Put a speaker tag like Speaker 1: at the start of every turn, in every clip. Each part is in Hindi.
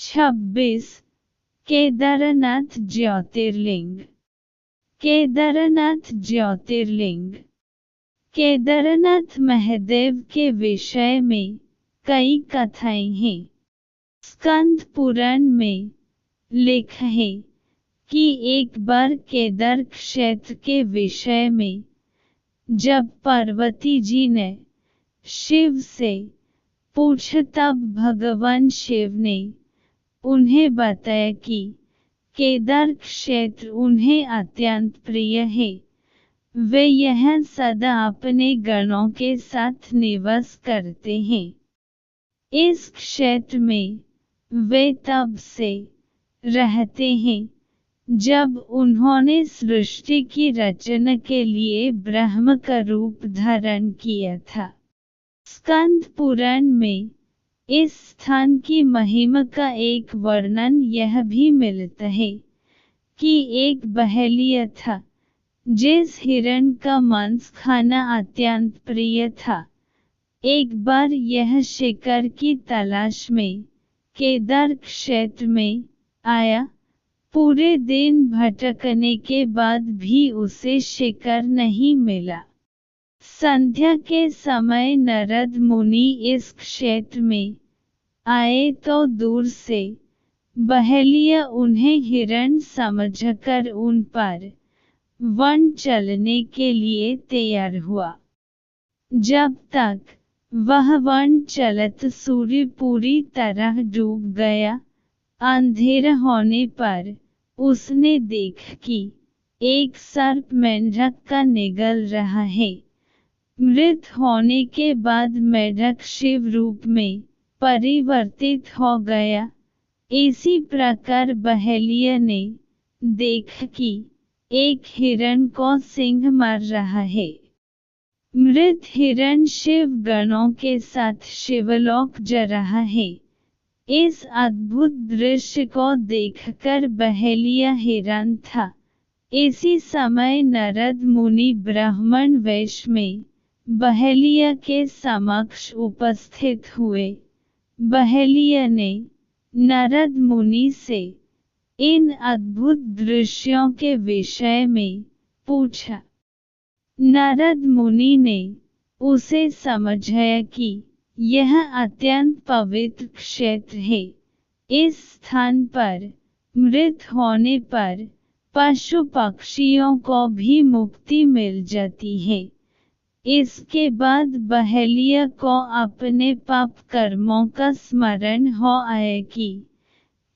Speaker 1: 26 केदारनाथ ज्योतिर्लिंग। केदारनाथ ज्योतिर्लिंग। केदारनाथ महादेव के विषय में कई कथाएं हैं। स्कंद पुराण में लिखा है कि एक बार केदार क्षेत्र के विषय में जब पार्वती जी ने शिव से पूछा तब भगवान शिव ने उन्हें बताया कि केदार क्षेत्र उन्हें अत्यंत प्रिय है। वे यहाँ सदा अपने गणों के साथ निवास करते हैं। इस क्षेत्र में वे तब से रहते हैं जब उन्होंने सृष्टि की रचना के लिए ब्रह्म का रूप धारण किया था। स्कंद पुराण में इस स्थान की महिमा का एक वर्णन यह भी मिलता है कि एक बहेलिया था जिस हिरण का मांस खाना अत्यंत प्रिय था। एक बार यह शिकार की तलाश में केदार क्षेत्र में आया। पूरे दिन भटकने के बाद भी उसे शिकार नहीं मिला। संध्या के समय नारद मुनि इस क्षेत्र में आए तो दूर से बहेलिया उन्हें हिरण समझकर उन पर वन चलने के लिए तैयार हुआ। जब तक वह वन चलत सूर्य पूरी तरह डूब गया। अंधेरा होने पर उसने देखा कि एक सर्प मेंढक का निगल रहा है। मृत होने के बाद मेंढक शिव रूप में परिवर्तित हो गया। इसी प्रकार बहेलिया ने देखा कि एक हिरण को सिंह मार रहा है। मृत हिरण शिव गणों के साथ शिवलोक जा रहा है। इस अद्भुत दृश्य को देखकर बहेलिया हैरान था। इसी समय नारद मुनि ब्राह्मण वेश में बहेलिया के समक्ष उपस्थित हुए। बहेलिया ने नारद मुनि से इन अद्भुत दृश्यों के विषय में पूछा। नारद मुनि ने उसे समझाया कि यह अत्यंत पवित्र क्षेत्र है। इस स्थान पर मृत होने पर पशु पक्षियों को भी मुक्ति मिल जाती है। इसके बाद बहेलिया को अपने पाप कर्मों का स्मरण हो आया कि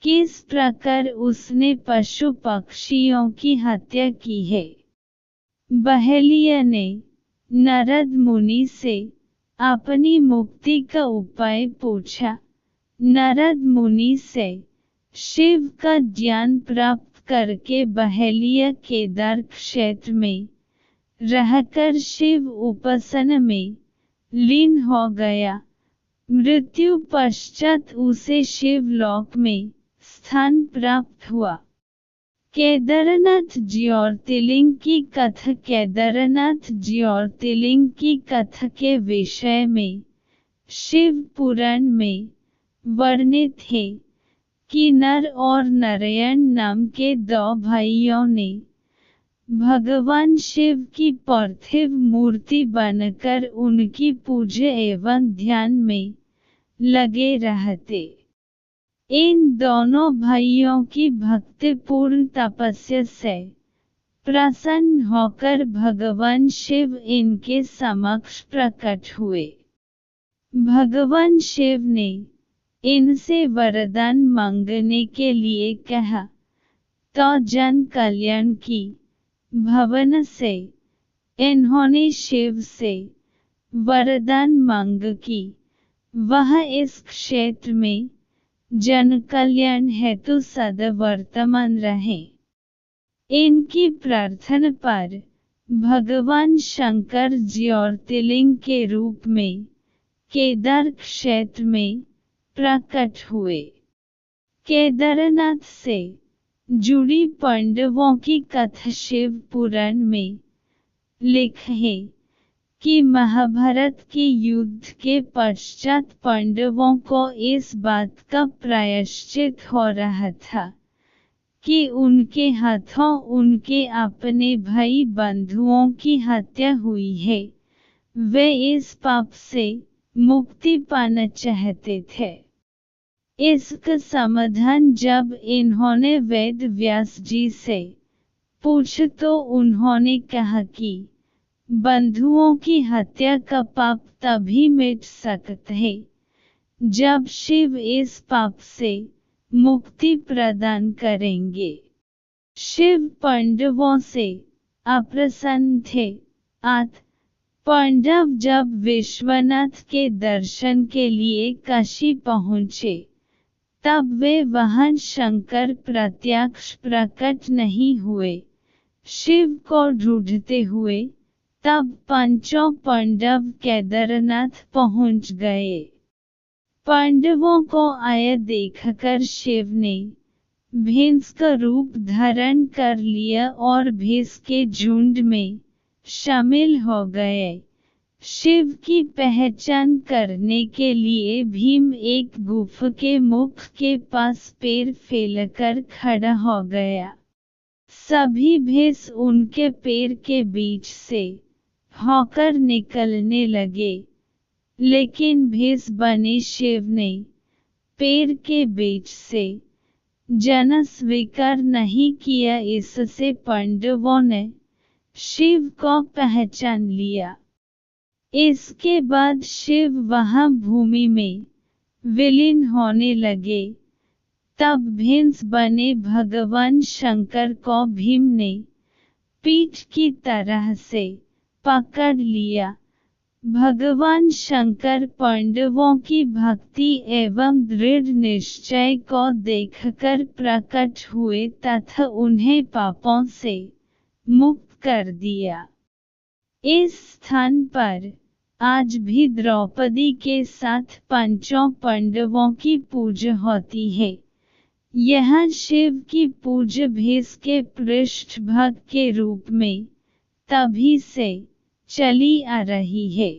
Speaker 1: किस प्रकार उसने पशु पक्षियों की हत्या की है। बहेलिया ने नारद मुनि से अपनी मुक्ति का उपाय पूछा। नारद मुनि से शिव का ज्ञान प्राप्त करके बहेलिया केदार क्षेत्र में रहकर शिव उपासना में लीन हो गया। मृत्यु पश्चात उसे शिवलोक में स्थान प्राप्त हुआ। केदारनाथ ज्योतिर्लिंग की कथा। केदारनाथ ज्योतिर्लिंग की कथा के विषय में शिव पुराण में वर्णित है कि नर और नारायण नाम के दो भाइयों ने भगवान शिव की पार्थिव मूर्ति बनकर उनकी पूजा एवं ध्यान में लगे रहते। इन दोनों भाइयों की भक्तिपूर्ण तपस्या से प्रसन्न होकर भगवान शिव इनके समक्ष प्रकट हुए। भगवान शिव ने इनसे वरदान मांगने के लिए कहा तो जन कल्याण की भावना से इन्होंने शिव से वरदान मांग कि वह इस क्षेत्र में जन कल्याण हेतु सदा वर्तमान रहे। इनकी प्रार्थना पर भगवान शंकर ज्योतिर्लिंग के रूप में केदार क्षेत्र में प्रकट हुए। केदारनाथ से जुड़ी पांडवों की कथा शिव पुराण में लिखा है कि महाभारत के युद्ध के पश्चात पांडवों को इस बात का प्रायश्चित हो रहा था कि उनके हाथों उनके अपने भाई बंधुओं की हत्या हुई है। वे इस पाप से मुक्ति पाना चाहते थे। इसका समाधान जब इन्होंने वेद व्यास जी से पूछा तो उन्होंने कहा कि बंधुओं की हत्या का पाप तभी मिट सकता है जब शिव इस पाप से मुक्ति प्रदान करेंगे। शिव पांडवों से अप्रसन्न थे। पांडव जब विश्वनाथ के दर्शन के लिए काशी पहुँचे तब वे वहां शंकर प्रत्यक्ष प्रकट नहीं हुए। शिव को ढूंढते हुए तब पांचों पांडव केदारनाथ पहुंच गए। पांडवों को आया देखकर शिव ने भैंस का रूप धारण कर लिया और भैंस के झुंड में शामिल हो गए। शिव की पहचान करने के लिए भीम एक गुफा के मुख के पास पैर फैलाकर खड़ा हो गया। सभी भैंस उनके पैर के बीच से होकर निकलने लगे, लेकिन भैंस बने शिव ने पैर के बीच से जाना स्वीकार नहीं किया। इससे पांडवों ने शिव को पहचान लिया। इसके बाद शिव वहां भूमि में विलीन होने लगे। तब भैंस बने भगवान शंकर को भीम ने पीठ की तरह से पकड़ लिया। भगवान शंकर पांडवों की भक्ति एवं दृढ़ निश्चय को देखकर प्रकट हुए तथा उन्हें पापों से मुक्त कर दिया। इस स्थान पर आज भी द्रौपदी के साथ पांचों पांडवों की पूजा होती है। यह शिव की पूजा भैंस के पृष्ठभाग के रूप में तभी से चली आ रही है।